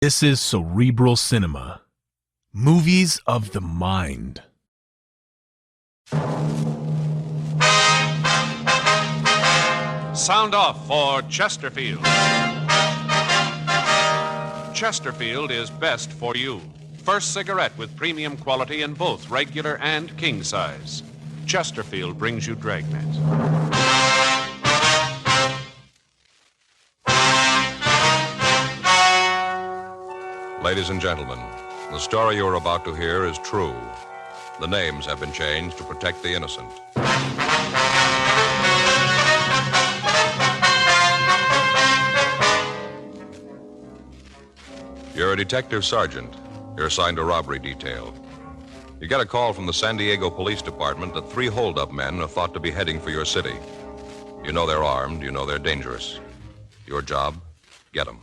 This is Cerebral Cinema. Movies of the mind. Sound off for Chesterfield. Chesterfield is best for you. First cigarette with premium quality in both regular and king size. Chesterfield brings you Dragnet. Ladies and gentlemen, the story you're about to hear is true. The names have been changed to protect the innocent. You're a detective sergeant. You're assigned to robbery detail. You get a call from the San Diego Police Department that 3 hold-up men are thought to be heading for your city. You know they're armed. You know they're dangerous. Your job, get them.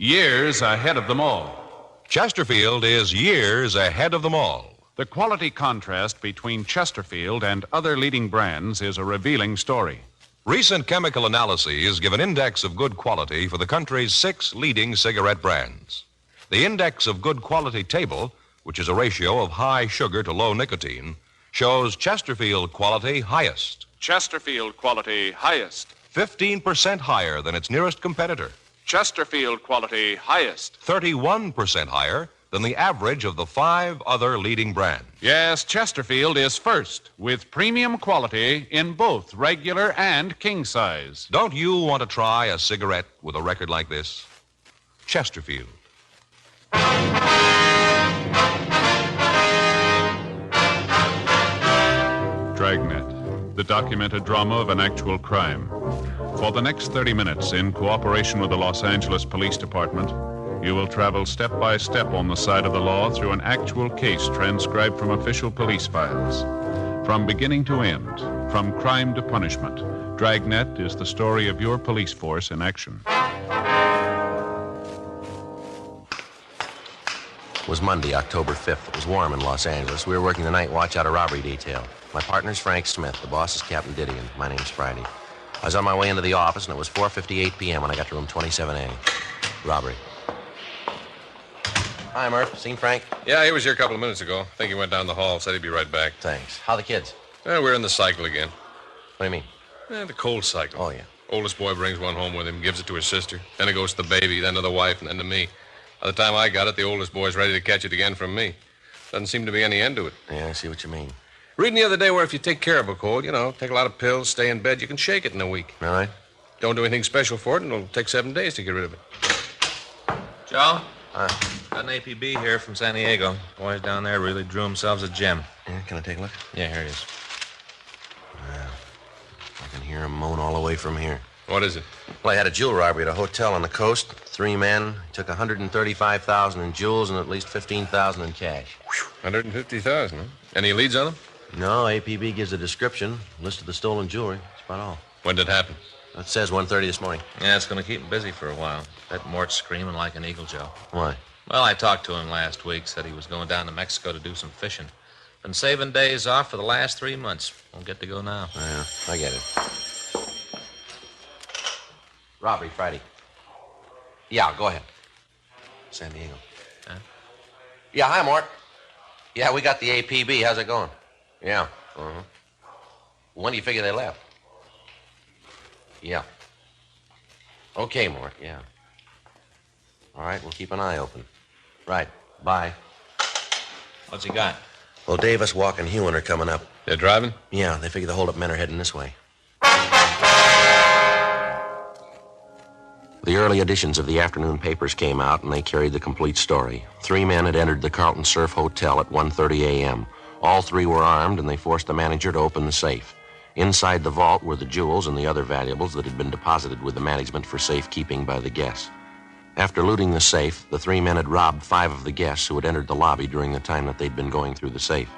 Years ahead of them all. Chesterfield is years ahead of them all. The quality contrast between Chesterfield and other leading brands is a revealing story. Recent chemical analyses give an index of good quality for the country's 6 leading cigarette brands. The index of good quality table, which is a ratio of high sugar to low nicotine, shows Chesterfield quality highest. Chesterfield quality highest. 15% higher than its nearest competitor. Chesterfield quality highest. 31% higher than the average of the 5 other leading brands. Yes, Chesterfield is first with premium quality in both regular and king size. Don't you want to try a cigarette with a record like this? Chesterfield. Dragnet, the documented drama of an actual crime. For the next 30 minutes, in cooperation with the Los Angeles Police Department, you will travel step by step on the side of the law through an actual case transcribed from official police files. From beginning to end, from crime to punishment, Dragnet is the story of your police force in action. It was Monday, October 5th. It was warm in Los Angeles. We were working the night watch out of robbery detail. My partner's Frank Smith. The boss is Captain Didion. My name's Friday. I was on my way into the office, and it was 4:58 p.m. when I got to room 27A. Robbery. Hi, Murph. Seen Frank? Yeah, he was here a couple of minutes ago. I think he went down the hall, said he'd be right back. Thanks. How the kids? We're in the cycle again. What do you mean? The cold cycle. Oh, yeah. Oldest boy brings one home with him, gives it to his sister. Then it goes to the baby, then to the wife, and then to me. By the time I got it, the oldest boy's ready to catch it again from me. Doesn't seem to be any end to it. Yeah, I see what you mean. Reading the other day where if you take care of a cold, take a lot of pills, stay in bed, you can shake it in a week. All right. Don't do anything special for it, and it'll take 7 days to get rid of it. Joe? Got an APB here from San Diego. Boys down there really drew themselves a gem. Yeah, can I take a look? Yeah, here it is. Yeah. I can hear him moan all the way from here. What is it? Well, I had a jewel robbery at a hotel on the coast. 3 men. Took $135,000 in jewels and at least $15,000 in cash. 150,000, huh? Any leads on them? No, APB gives a description, list of the stolen jewelry. That's about all. When did it happen? It says 1:30 this morning. Yeah, it's going to keep him busy for a while. Bet Mort's screaming like an eagle, Joe. Why? Well, I talked to him last week. Said he was going down to Mexico to do some fishing. Been saving days off for the last 3 months. Won't get to go now. Yeah, I get it. Robbery, Friday. Yeah, go ahead. San Diego. Huh? Yeah, hi, Mort. Yeah, we got the APB. How's it going? Yeah. Uh-huh. When do you figure they left? Yeah. Okay, Mort, yeah. All right, we'll keep an eye open. Right, bye. What's he got? Well, Davis, Walk, and Hewen are coming up. They're driving? Yeah, they figure the hold-up men are heading this way. The early editions of the afternoon papers came out, and they carried the complete story. 3 men had entered the Carlton Surf Hotel at 1:30 a.m. All 3 were armed, and they forced the manager to open the safe. Inside the vault were the jewels and the other valuables that had been deposited with the management for safekeeping by the guests. After looting the safe, the 3 men had robbed 5 of the guests who had entered the lobby during the time that they'd been going through the safe.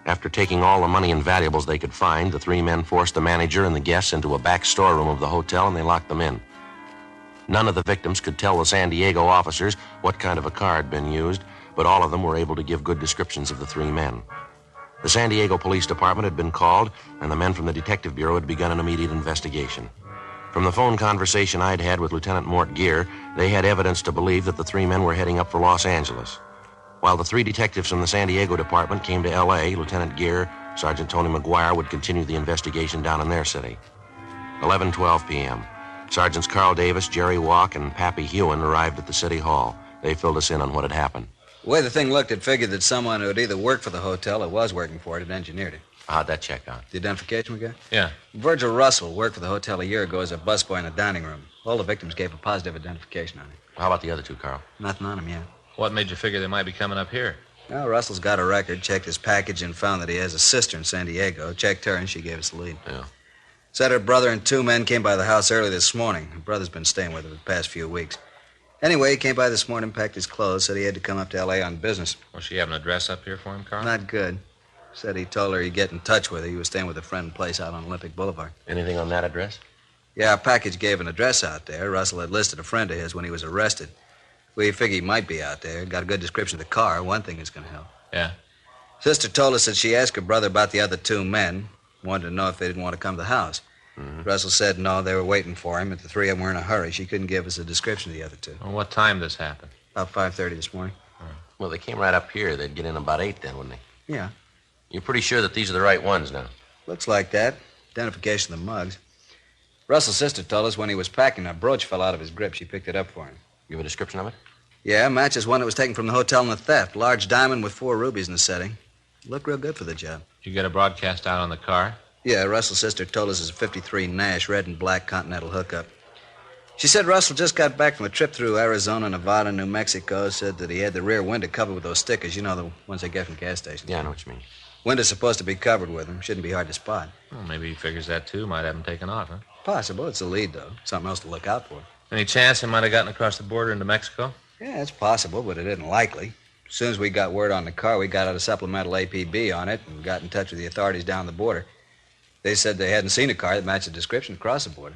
After taking all the money and valuables they could find, the 3 men forced the manager and the guests into a back storeroom of the hotel, and they locked them in. None of the victims could tell the San Diego officers what kind of a car had been used, but all of them were able to give good descriptions of the 3 men. The San Diego Police Department had been called, and the men from the Detective Bureau had begun an immediate investigation. From the phone conversation I'd had with Lieutenant Mort Gear, they had evidence to believe that the three men were heading up for Los Angeles. While the three detectives from the San Diego department came to L.A., Lieutenant Gear, Sergeant Tony McGuire would continue the investigation down in their city. 11:12 p.m. Sergeants Carl Davis, Jerry Walk, and Pappy Hewen arrived at the city hall. They filled us in on what had happened. The way the thing looked, it figured that someone who had either worked for the hotel or was working for it had engineered it. How'd that check out? The identification we got? Yeah. Virgil Russell worked for the hotel a year ago as a busboy in the dining room. All the victims gave a positive identification on him. How about the other two, Carl? Nothing on him yet. What made you figure they might be coming up here? Well, Russell's got a record, checked his package, and found that he has a sister in San Diego. Checked her, and she gave us the lead. Yeah. Said her brother and two men came by the house early this morning. Her brother's been staying with her the past few weeks. Anyway, he came by this morning, packed his clothes, said he had to come up to L.A. on business. Well, she have an address up here for him, Carl? Not good. Said he told her he'd get in touch with her. He was staying with a friend place out on Olympic Boulevard. Anything on that address? Yeah, our package gave an address out there. Russell had listed a friend of his when he was arrested. We figured he might be out there. Got a good description of the car. One thing is going to help. Yeah. Sister told us that she asked her brother about the other two men. Wanted to know if they didn't want to come to the house. Mm-hmm. Russell said no, they were waiting for him. If the three of them were in a hurry, she couldn't give us a description of the other two. Well, what time this happened? About 5:30 this morning. Well, they came right up here. They'd get in about 8 then, wouldn't they? Yeah. You're pretty sure that these are the right ones now? Looks like that. Identification of the mugs. Russell's sister told us when he was packing, a brooch fell out of his grip. She picked it up for him. You have a description of it? Yeah, matches one that was taken from the hotel in the theft. Large diamond with 4 rubies in the setting. Looked real good for the job. You get a broadcast out on the car? Yeah, Russell's sister told us it's a 53 Nash, red and black Continental hookup. She said Russell just got back from a trip through Arizona, Nevada, New Mexico. Said that he had the rear window covered with those stickers. You know, the ones they get from gas stations. Yeah, I know what you mean. Window's supposed to be covered with them. Shouldn't be hard to spot. Well, maybe he figures that, too. Might have him taken off, huh? Possible. It's a lead, though. Something else to look out for. Any chance he might have gotten across the border into Mexico? Yeah, it's possible, but it isn't likely. As soon as we got word on the car, we got out a supplemental APB on it and got in touch with the authorities down the border. They said they hadn't seen a car that matched the description across the border.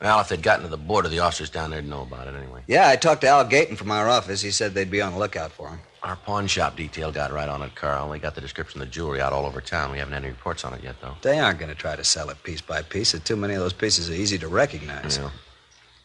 Well, if they'd gotten to the border, the officers down there'd know about it anyway. Yeah, I talked to Al Gayton from our office. He said they'd be on the lookout for him. Our pawn shop detail got right on it, Carl. They got the description of the jewelry out all over town. We haven't had any reports on it yet, though. They aren't going to try to sell it piece by piece. Too many of those pieces are easy to recognize. Yeah.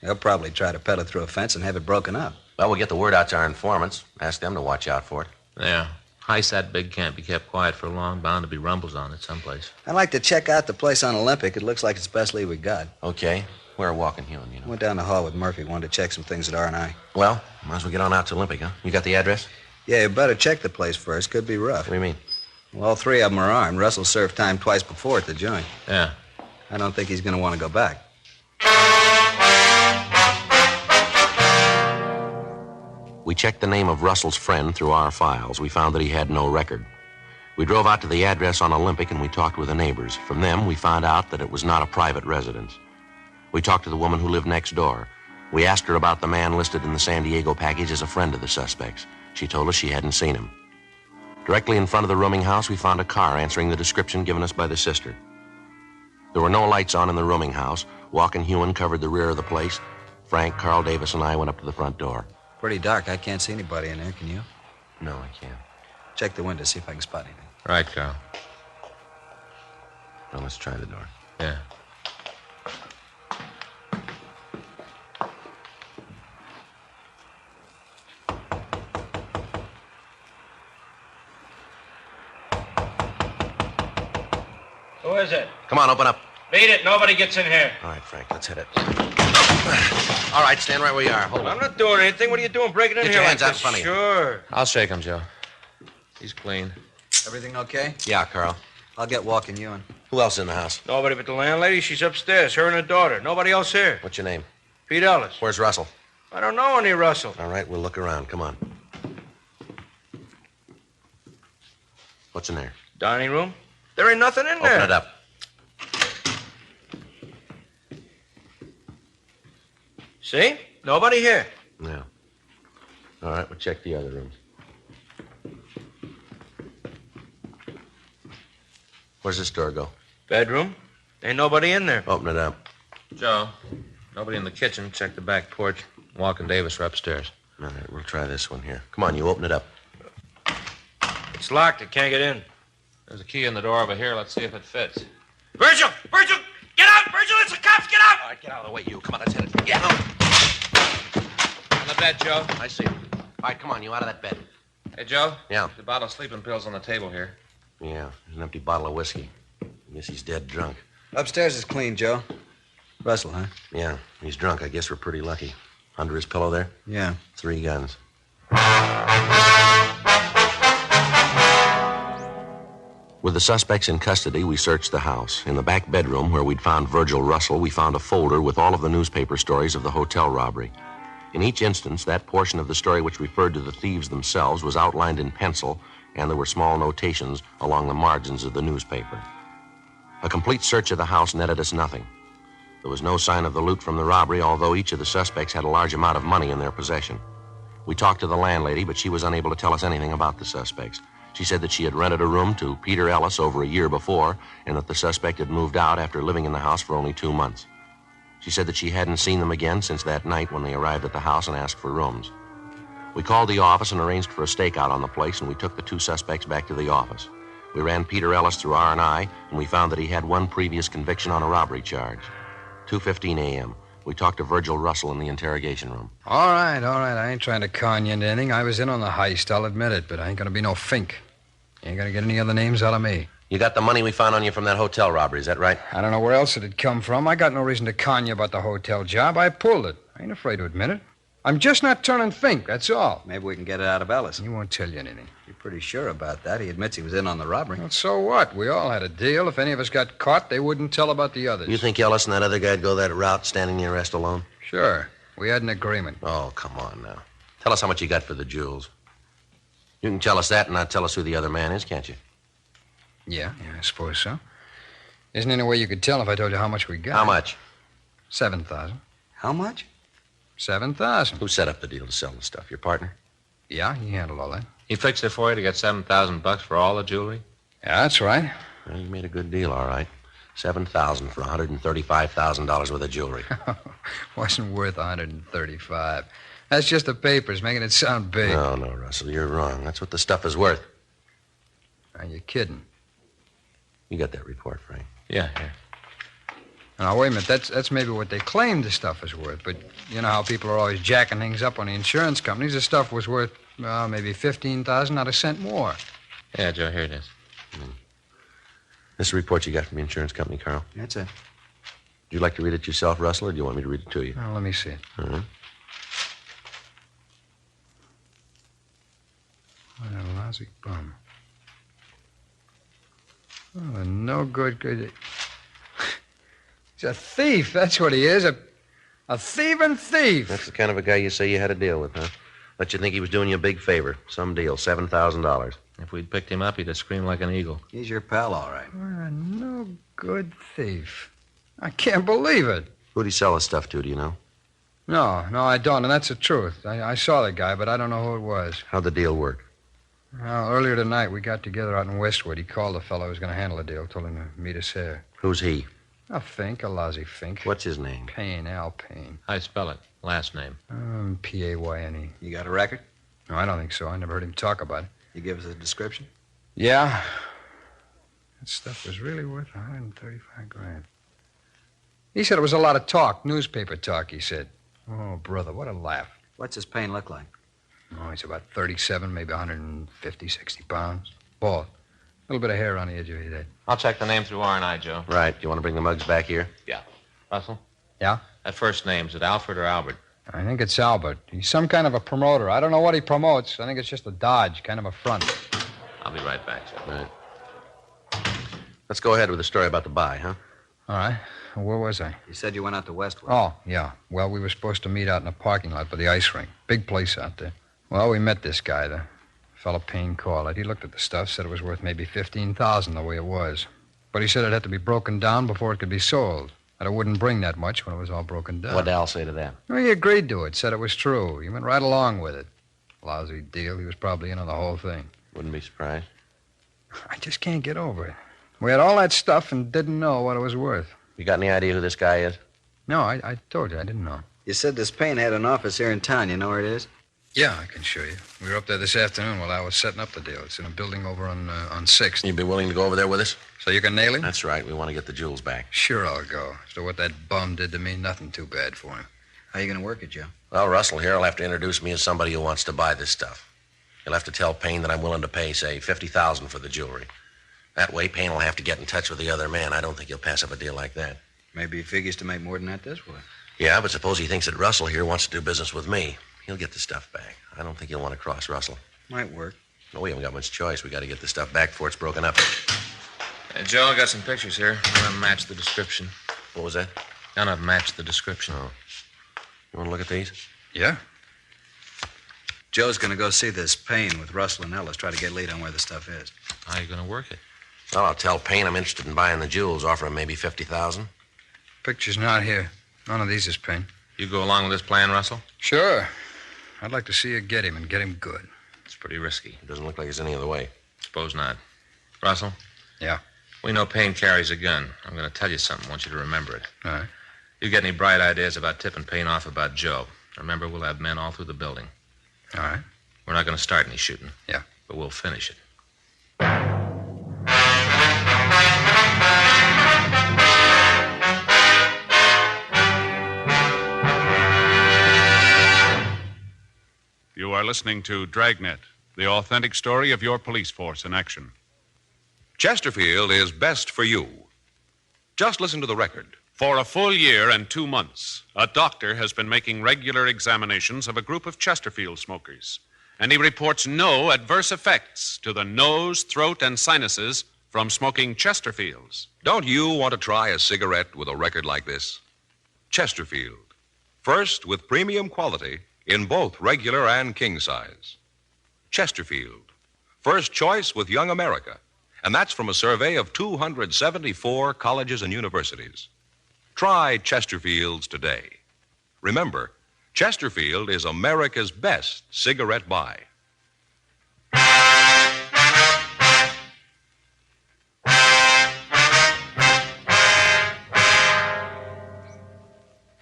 They'll probably try to peddle it through a fence and have it broken up. Well, we'll get the word out to our informants. Ask them to watch out for it. Yeah. Heist that big can't be kept quiet for long. Bound to be rumbles on it someplace. I'd like to check out the place on Olympic. It looks like it's the best lead we got. Okay. Where are Walk and Hewen, you know? Went down the hall with Murphy. Wanted to check some things at R&I. Well, might as well get on out to Olympic, huh? You got the address? Yeah, you better check the place first. Could be rough. What do you mean? Well, all 3 of them are armed. Russell served time twice before at the joint. Yeah. I don't think he's going to want to go back. We checked the name of Russell's friend through our files. We found that he had no record. We drove out to the address on Olympic and we talked with the neighbors. From them, we found out that it was not a private residence. We talked to the woman who lived next door. We asked her about the man listed in the San Diego package as a friend of the suspects. She told us she hadn't seen him. Directly in front of the rooming house, we found a car answering the description given us by the sister. There were no lights on in the rooming house. Walk and Hewen covered the rear of the place. Frank, Carl Davis, and I went up to the front door. Pretty dark. I can't see anybody in there, can you? No, I can't. Check the window, see if I can spot anything. Right, Carl. Well, let's try the door. Yeah. Who is it? Come on, open up. Beat it. Nobody gets in here. All right, Frank, let's hit it. All right, stand right where you are. Hold I'm on. not doing anything. What are you doing breaking in Get here your hands like out this? in front of you. Sure. I'll shake him, Joe. He's clean. Everything okay? Yeah, Carl. I'll get Walk and Hewen. Who else is in the house? Nobody but the landlady. She's upstairs. Her and her daughter. Nobody else here. What's your name? Pete Ellis. Where's Russell? I don't know any Russell. All right, we'll look around. Come on. What's in there? Dining room. There ain't nothing in there. Open it up. See? Nobody here. Yeah. All right, we'll check the other rooms. Where's this door go? Bedroom. Ain't nobody in there. Open it up. Joe, nobody in the kitchen. Check the back porch. Walk and Davis are upstairs. All right, we'll try this one here. Come on, you open it up. It's locked. I can't get in. There's a key in the door over here. Let's see if it fits. Virgil! Virgil! Get out! Virgil, it's a cop! cops! Get out! All right, get out of the way, you. Come on, let's hit it. Yeah. On the bed, Joe. I see. All right, come on, you out of that bed. Hey, Joe. Yeah. The bottle of sleeping pills on the table here. Yeah, there's an empty bottle of whiskey. I guess he's dead drunk. Upstairs is clean, Joe. Russell, huh? Yeah, he's drunk. I guess we're pretty lucky. Under his pillow there? Yeah. 3 guns. With the suspects in custody, we searched the house. In the back bedroom where we'd found Virgil Russell, we found a folder with all of the newspaper stories of the hotel robbery. In each instance, that portion of the story which referred to the thieves themselves was outlined in pencil, and there were small notations along the margins of the newspaper. A complete search of the house netted us nothing. There was no sign of the loot from the robbery, although each of the suspects had a large amount of money in their possession. We talked to the landlady, but she was unable to tell us anything about the suspects. She said that she had rented a room to Peter Ellis over a year before, and that the suspect had moved out after living in the house for only 2 months. She said that she hadn't seen them again since that night when they arrived at the house and asked for rooms. We called the office and arranged for a stakeout on the place, and we took the 2 suspects back to the office. We ran Peter Ellis through R&I, and we found that he had 1 previous conviction on a robbery charge. 2:15 a.m. We talked to Virgil Russell in the interrogation room. All right. I ain't trying to con you into anything. I was in on the heist, I'll admit it, but I ain't gonna be no fink. You ain't gonna get any other names out of me. You got the money we found on you from that hotel robbery, is that right? I don't know where else it'd come from. I got no reason to con you about the hotel job. I pulled it. I ain't afraid to admit it. I'm just not turning fink, that's all. Maybe we can get it out of Ellis. He won't tell you anything. You're pretty sure about that. He admits he was in on the robbery. Well, so what? We all had a deal. If any of us got caught, they wouldn't tell about the others. You think Ellis and that other guy'd go that route, standing the arrest alone? Sure. We had an agreement. Oh, come on now. Tell us how much you got for the jewels. You can tell us that and not tell us who the other man is, can't you? Yeah, I suppose so. Isn't any way you could tell if I told you how much we got? How much? 7,000. How much? 7,000. Who set up the deal to sell the stuff? Your partner? Yeah, he handled all that. He fixed it for you to get $7,000 for all the jewelry? Yeah, that's right. Well, you made a good deal, all right. 7,000 for $135,000 worth of jewelry. Wasn't worth 135. That's just the papers, making it sound big. No, Russell, you're wrong. That's what the stuff is worth. Are you kidding? You got that report, Frank? Yeah, here. Now, wait a minute. That's maybe what they claim the stuff is worth. But you know how people are always jacking things up on the insurance companies. The stuff was worth, maybe 15,000, not a cent more. Yeah, Joe, here it is. This is a report you got from the insurance company, Carl. That's it. Would you like to read it yourself, Russell, or do you want me to read it to you? Well, let me see it. All right. What a lousy bum. Oh, no good. He's a thief, that's what he is. A thieving thief. That's the kind of a guy you say you had a deal with, huh? Let you think he was doing you a big favor. Some deal, $7,000. If we'd picked him up, he'd have screamed like an eagle. He's your pal, all right. What a no good thief. I can't believe it. Who'd he sell his stuff to, do you know? No, I don't, and that's the truth. I saw the guy, but I don't know who it was. How'd the deal work? Well, earlier tonight, we got together out in Westwood. He called the fellow who was going to handle the deal, told him to meet us here. Who's he? A fink, a lousy fink. What's his name? Payne, Al Payne. How'd you spell it? Last name. P-A-Y-N-E. You got a record? No, I don't think so. I never heard him talk about it. You give us a description? Yeah. That stuff was really worth 135 grand. He said it was a lot of talk, newspaper talk, he said. Oh, brother, what a laugh. What's his pain look like? Oh, he's about 37, maybe 150, 60 pounds. Bald. A little bit of hair on the edge of his head. I'll check the name through R&I, Joe. Right. You want to bring the mugs back here? Yeah. Russell? Yeah? That first name, is it Alfred or Albert? I think it's Albert. He's some kind of a promoter. I don't know what he promotes. I think it's just a dodge, kind of a front. I'll be right back, Joe. Right. Let's go ahead with the story about the buy, huh? All right. Where was I? You said you went out to Westwood. Oh, yeah. Well, we were supposed to meet out in a parking lot by the ice rink. Big place out there. Well, we met this guy, the fellow Payne called it. He looked at the stuff, said it was worth maybe 15,000 the way it was. But he said it had to be broken down before it could be sold. That it wouldn't bring that much when it was all broken down. What'd Al say to that? Well, he agreed to it, said it was true. He went right along with it. Lousy deal. He was probably in on the whole thing. Wouldn't be surprised. I just can't get over it. We had all that stuff and didn't know what it was worth. You got any idea who this guy is? No, I told you, I didn't know. You said this Payne had an office here in town. You know where it is? Yeah, I can show you. We were up there this afternoon while I was setting up the deal. It's in a building over on 6th. You'd be willing to go over there with us? So you can nail him? That's right. We want to get the jewels back. Sure, I'll go. So what that bum did to me, nothing too bad for him. How you going to work it, Joe? Well, Russell here will have to introduce me as somebody who wants to buy this stuff. He'll have to tell Payne that I'm willing to pay, say, $50,000 for the jewelry. That way, Payne will have to get in touch with the other man. I don't think he'll pass up a deal like that. Maybe he figures to make more than that this way. Yeah, but suppose he thinks that Russell here wants to do business with me. He'll get the stuff back. I don't think he'll want to cross Russell. Might work. No, we haven't got much choice. We got to get the stuff back before it's broken up. Hey, Joe, I got some pictures here. None of them match the description. What was that? None of them match the description. Oh. You want to look at these? Yeah? Joe's going to go see this Payne with Russell and Ellis, try to get a lead on where the stuff is. How are you going to work it? Well, I'll tell Payne I'm interested in buying the jewels, offer him maybe $50,000. Picture's not here. None of these is Payne. You go along with this plan, Russell? Sure. I'd like to see you get him and get him good. It's pretty risky. It doesn't look like there's any other way. Suppose not. Russell? Yeah? We know Payne carries a gun. I'm going to tell you something. I want you to remember it. All right. You get any bright ideas about tipping Payne off about Joe? Remember, we'll have men all through the building. All right. We're not going to start any shooting. Yeah. But we'll finish it. You are listening to Dragnet, the authentic story of your police force in action. Chesterfield is best for you. Just listen to the record. For a full year and 2 months, a doctor has been making regular examinations of a group of Chesterfield smokers, and he reports no adverse effects to the nose, throat, and sinuses from smoking Chesterfields. Don't you want to try a cigarette with a record like this? Chesterfield. First with premium quality in both regular and king size. Chesterfield. First choice with Young America. And that's from a survey of 274 colleges and universities. Try Chesterfields today. Remember, Chesterfield is America's best cigarette buy.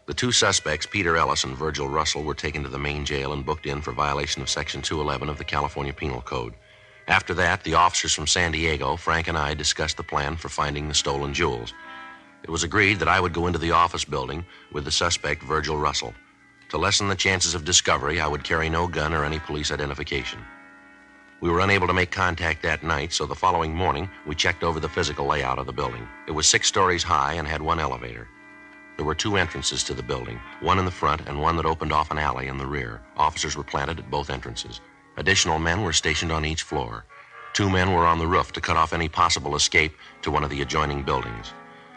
The two suspects, Peter Ellis and Virgil Russell, were taken to the main jail and booked in for violation of Section 211 of the California Penal Code. After that, the officers from San Diego, Frank and I, discussed the plan for finding the stolen jewels. It was agreed that I would go into the office building with the suspect, Virgil Russell. To lessen the chances of discovery, I would carry no gun or any police identification. We were unable to make contact that night, so the following morning, we checked over the physical layout of the building. It was 6 stories high and had 1 elevator. There were 2 entrances to the building, one in the front and one that opened off an alley in the rear. Officers were planted at both entrances. Additional men were stationed on each floor. 2 men were on the roof to cut off any possible escape to one of the adjoining buildings.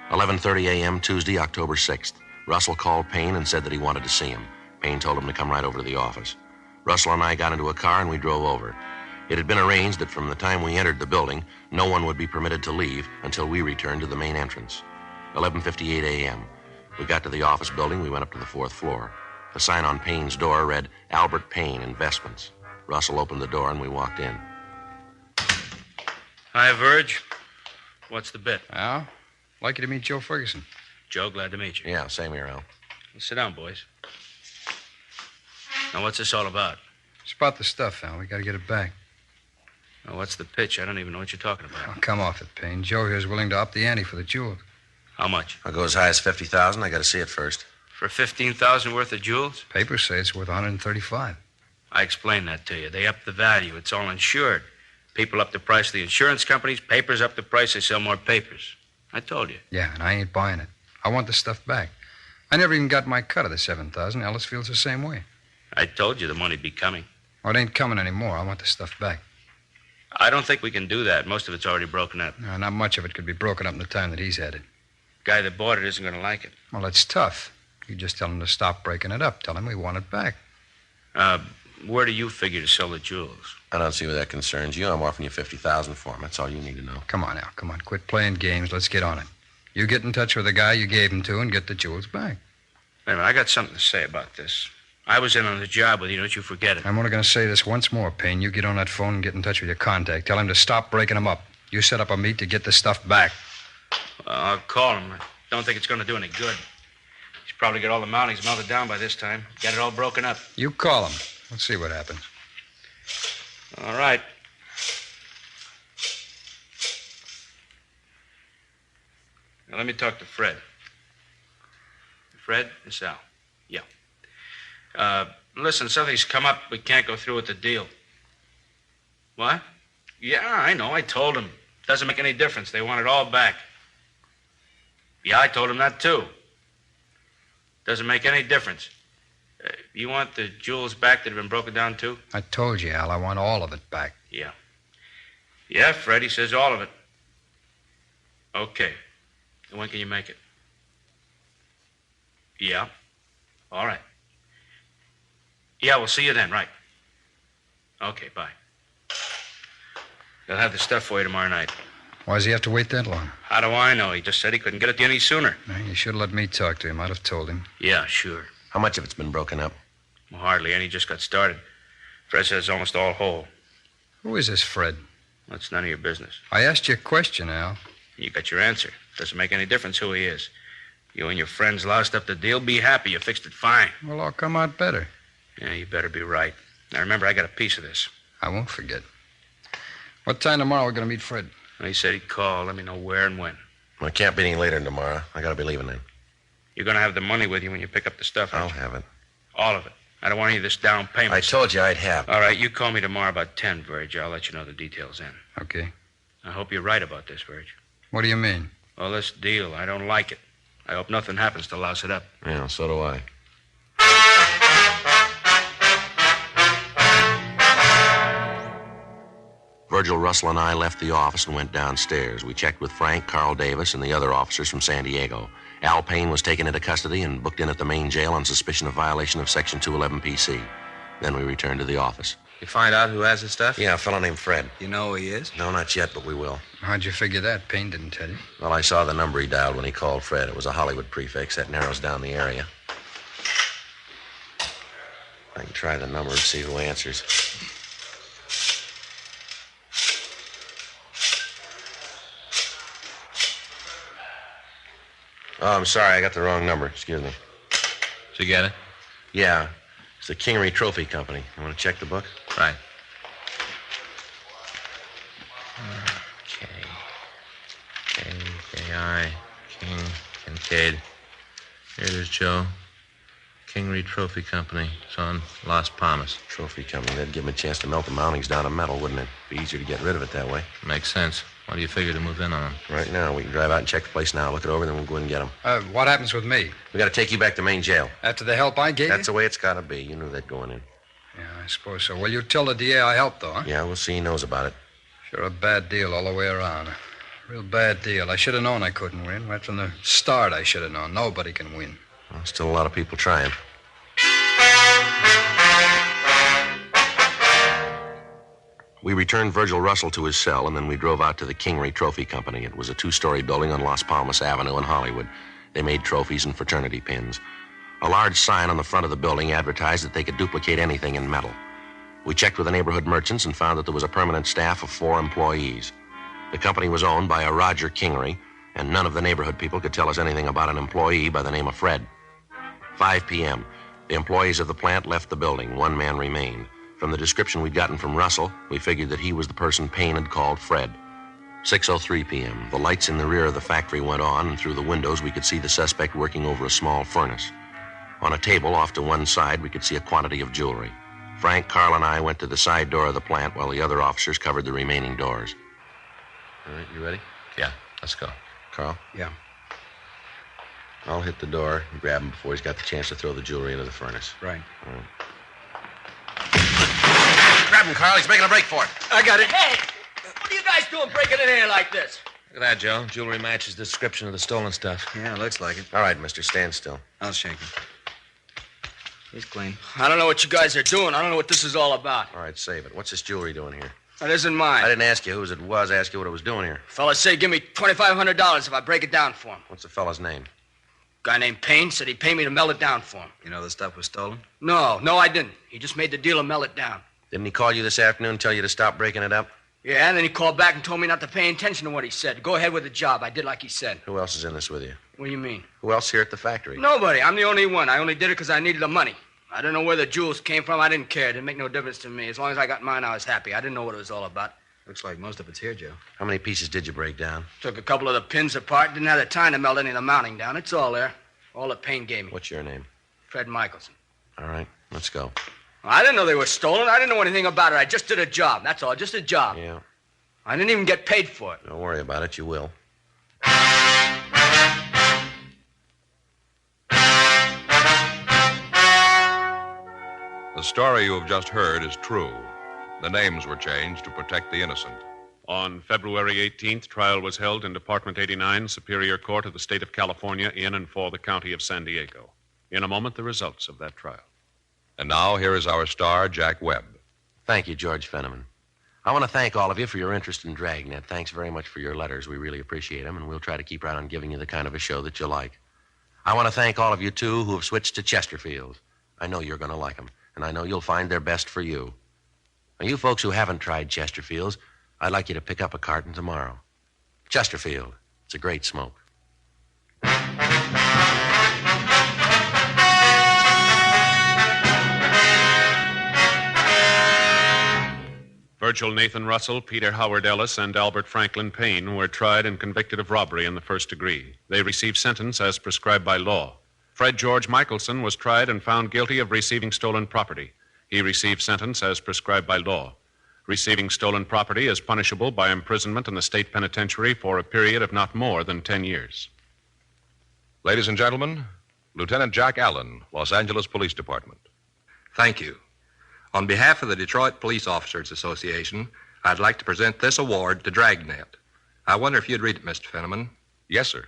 11:30 a.m. Tuesday, October 6th. Russell called Payne and said that he wanted to see him. Payne told him to come right over to the office. Russell and I got into a car and we drove over. It had been arranged that from the time we entered the building, no one would be permitted to leave until we returned to the main entrance. 11:58 a.m. We got to the office building. We went up to the 4th floor. A sign on Payne's door read, Albert Payne, Investments. Russell opened the door and we walked in. Hi, Virg. What's the bit? Al, like you to meet Joe Ferguson. Joe, glad to meet you. Yeah, same here, Al. Sit down, boys. Now, what's this all about? It's about the stuff, Al. We got to get it back. Now, what's the pitch? I don't even know what you're talking Oh, about. come off it, Payne. Joe here's willing to up the ante for the jewels. How much? I'll go as high as $50,000. I got to see it first. For $15,000 worth of jewels? Papers say it's worth $135. I explained that to you. They up the value. It's all insured. People up the price of the insurance companies. Papers up the price. They sell more papers. I told you. Yeah, and I ain't buying it. I want the stuff back. I never even got my cut of the $7,000. Ellis feels the same way. I told you the money'd be coming. Oh, it ain't coming anymore. I want the stuff back. I don't think we can do that. Most of it's already broken up. No, not much of it could be broken up in the time that he's had it. Guy that bought it isn't going to like it. Well, it's tough. You just tell him to stop breaking it up. Tell him we want it back. Where do you figure to sell the jewels? I don't see where that concerns you. I'm offering you $50,000 for them. That's all you need to know. Come on, Al. Come on. Quit playing games. Let's get on it. You get in touch with the guy you gave them to and get the jewels back. Wait a minute. I got something to say about this. I was in on the job with you. Don't you forget it. I'm only going to say this once more, Payne. You get on that phone and get in touch with your contact. Tell him to stop breaking them up. You set up a meet to get the stuff back. I'll call him. I don't think it's going to do any good. He's probably got all the mountings melted down by this time. Got it all broken up. You call him. Let's see what happens. All right. Now, let me talk to Fred. Fred, it's Al. Yeah. Listen, something's come up. We can't go through with the deal. What? Yeah, I know. I told him. Doesn't make any difference. They want it all back. Yeah, I told him that, too. Doesn't make any difference. You want the jewels back that have been broken down, too? I told you, Al, I want all of it back. Yeah. Yeah, Freddie says all of it. Okay. And when can you make it? Yeah. All right. Yeah, we'll see you then, right. Okay, bye. They'll have the stuff for you tomorrow night. Why does he have to wait that long? How do I know? He just said he couldn't get it to you any sooner. You should have let me talk to him. I'd have told him. Yeah, sure. How much of it's been broken up? Well, hardly any. Just got started. Fred says it's almost all whole. Who is this Fred? That's none of your business. I asked you a question, Al. You got your answer. Doesn't make any difference who he is. You and your friends loused up the deal. Be happy. You fixed it fine. Well, I'll come out better. Yeah, you better be right. Now, remember, I got a piece of this. I won't forget. What time tomorrow are we going to meet Fred? He said he'd call. Let me know where and when. Well, it can't be any later than tomorrow. I gotta be leaving then. You're going to have the money with you when you pick up the stuff, I'll aren't you? have it. All of it. I don't want any of this down payment. I told you I'd have it. All right, you call me tomorrow about 10, Virgil. I'll let you know the details then. Okay. I hope you're right about this, Virgil. What do you mean? Well, this deal, I don't like it. I hope nothing happens to louse it up. Yeah, so do I. Virgil Russell and I left the office and went downstairs. We checked with Frank, Carl Davis, and the other officers from San Diego. Al Payne was taken into custody and booked in at the main jail on suspicion of violation of Section 211 PC. Then we returned to the office. You find out who has the stuff? Yeah, a fellow named Fred. You know who he is? No, not yet, but we will. How'd you figure that? Payne didn't tell you. Well, I saw the number he dialed when he called Fred. It was a Hollywood prefix. That narrows down the area. I can try the number and see who answers. Oh, I'm sorry. I got the wrong number. Excuse me. Did you get it? Yeah. It's the Kingry Trophy Company. You want to check the book? Right. K-I, King, Kincaid. Here it is, Joe. Kingry Trophy Company. It's on Las Palmas. Trophy Company. That'd give him a chance to melt the mountings down to metal, wouldn't it? Be easier to get rid of it that way. Makes sense. What do you figure to move in on? Right now, we can drive out and check the place now, look it over, then we'll go in and get them. What happens with me? We got to take you back to main jail. After the help I gave That's the you? way it's got to be. You knew that going in. Yeah, I suppose so. Well, you tell the DA I helped, though, huh? Yeah, we'll see he knows about it. Sure a bad deal all the way around. Real bad deal. I should have known I couldn't win. Right from the start, I should have known. Nobody can win. Well, still a lot of people trying. We returned Virgil Russell to his cell, and then we drove out to the Kingry Trophy Company. It was a 2-story building on Las Palmas Avenue in Hollywood. They made trophies and fraternity pins. A large sign on the front of the building advertised that they could duplicate anything in metal. We checked with the neighborhood merchants and found that there was a permanent staff of 4 employees. The company was owned by a Roger Kingry, and none of the neighborhood people could tell us anything about an employee by the name of Fred. 5 p.m. The employees of the plant left the building. 1 man remained. From the description we'd gotten from Russell, we figured that he was the person Payne had called Fred. 6:03 p.m. The lights in the rear of the factory went on, and through the windows we could see the suspect working over a small furnace. On a table off to one side, we could see a quantity of jewelry. Frank, Carl, and I went to the side door of the plant while the other officers covered the remaining doors. All right, you ready? Yeah, let's go. Carl? Yeah. I'll hit the door and grab him before he's got the chance to throw the jewelry into the furnace. Right. All right. Grab him, Carl. He's making a break for it. I got it. Hey, what are you guys doing breaking in here like this? Look at that, Joe. Jewelry matches the description of the stolen stuff. Yeah, looks like it. All right, mister, stand still. I'll shake him. He's clean. I don't know what you guys are doing. I don't know what this is all about. All right, save it. What's this jewelry doing here? That isn't mine. I didn't ask you whose it was. I asked you what it was doing here. Fellas say give me $2,500 if I break it down for him. What's the fellow's name? Guy named Payne said he'd pay me to melt it down for him. You know the stuff was stolen? No, I didn't. He just made the deal to melt it down. Didn't he call you this afternoon and tell you to stop breaking it up? Yeah, and then he called back and told me not to pay attention to what he said. Go ahead with the job. I did like he said. Who else is in this with you? What do you mean? Who else here at the factory? Nobody. I'm the only one. I only did it because I needed the money. I don't know where the jewels came from. I didn't care. It didn't make no difference to me. As long as I got mine, I was happy. I didn't know what it was all about. Looks like most of it's here, Joe. How many pieces did you break down? Took a couple of the pins apart. Didn't have the time to melt any of the mounting down. It's all there. All that Payne gave me. What's your name? Fred Michelson. All right, let's go. I didn't know they were stolen. I didn't know anything about it. I just did a job. That's all. Just a job. Yeah. I didn't even get paid for it. Don't worry about it. You will. The story you have just heard is true. The names were changed to protect the innocent. On February 18th, trial was held in Department 89, Superior Court of the State of California, in and for the County of San Diego. In a moment, the results of that trial. And now, here is our star, Jack Webb. Thank you, George Fenneman. I want to thank all of you for your interest in Dragnet. Thanks very much for your letters. We really appreciate them, and we'll try to keep right on giving you the kind of a show that you like. I want to thank all of you, too, who have switched to Chesterfield. I know you're going to like them, and I know you'll find they're best for you. Now, you folks who haven't tried Chesterfields, I'd like you to pick up a carton tomorrow. Chesterfield. It's a great smoke. Virgil Nathan Russell, Peter Howard Ellis, and Albert Franklin Payne were tried and convicted of robbery in the first degree. They received sentence as prescribed by law. Fred George Michelson was tried and found guilty of receiving stolen property. He received sentence as prescribed by law. Receiving stolen property is punishable by imprisonment in the state penitentiary for a period of not more than 10 years. Ladies and gentlemen, Lieutenant Jack Allen, Los Angeles Police Department. Thank you. On behalf of the Detroit Police Officers Association, I'd like to present this award to Dragnet. I wonder if you'd read it, Mr. Fenneman. Yes, sir.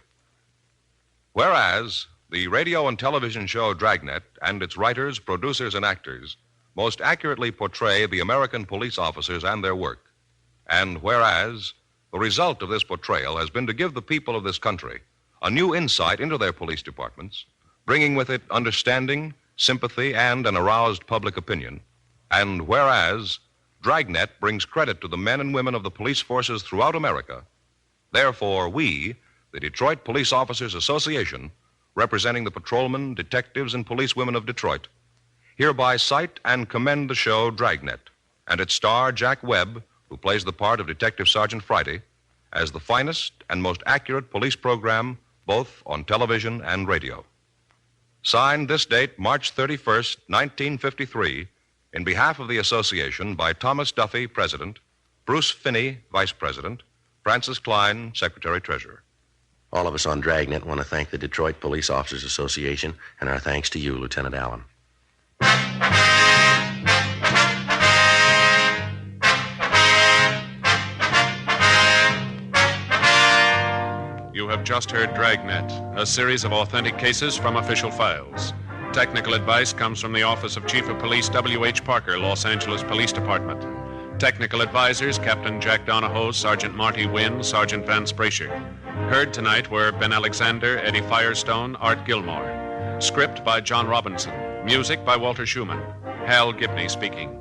Whereas the radio and television show Dragnet and its writers, producers, and actors most accurately portray the American police officers and their work. And whereas the result of this portrayal has been to give the people of this country a new insight into their police departments, bringing with it understanding, sympathy, and an aroused public opinion. And whereas Dragnet brings credit to the men and women of the police forces throughout America, therefore we, the Detroit Police Officers Association, representing the patrolmen, detectives, and policewomen of Detroit, hereby cite and commend the show Dragnet and its star Jack Webb, who plays the part of Detective Sergeant Friday, as the finest and most accurate police program both on television and radio. Signed this date, March 31st, 1953, in behalf of the association by Thomas Duffy, President, Bruce Finney, Vice President, Francis Klein, Secretary-Treasurer. All of us on Dragnet want to thank the Detroit Police Officers Association, and our thanks to you, Lieutenant Allen. You have just heard Dragnet, a series of authentic cases from official files. Technical advice comes from the Office of Chief of Police W.H. Parker, Los Angeles Police Department. Technical advisors, Captain Jack Donahoe, Sergeant Marty Wynn, Sergeant Vance Brasher. Heard tonight were Ben Alexander, Eddie Firestone, Art Gilmore. Script by John Robinson. Music by Walter Schumann. Hal Gibney speaking.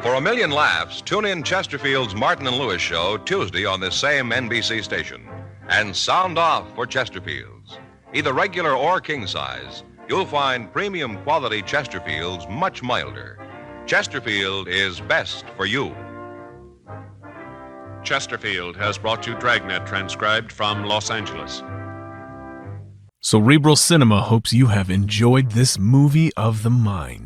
For a million laughs, tune in Chesterfield's Martin and Lewis show Tuesday on this same NBC station. And sound off for Chesterfield's. Either regular or king size, you'll find premium quality Chesterfield's much milder. Chesterfield is best for you. Chesterfield has brought you Dragnet, transcribed from Los Angeles. Cerebral Cinema hopes you have enjoyed this movie of the mind.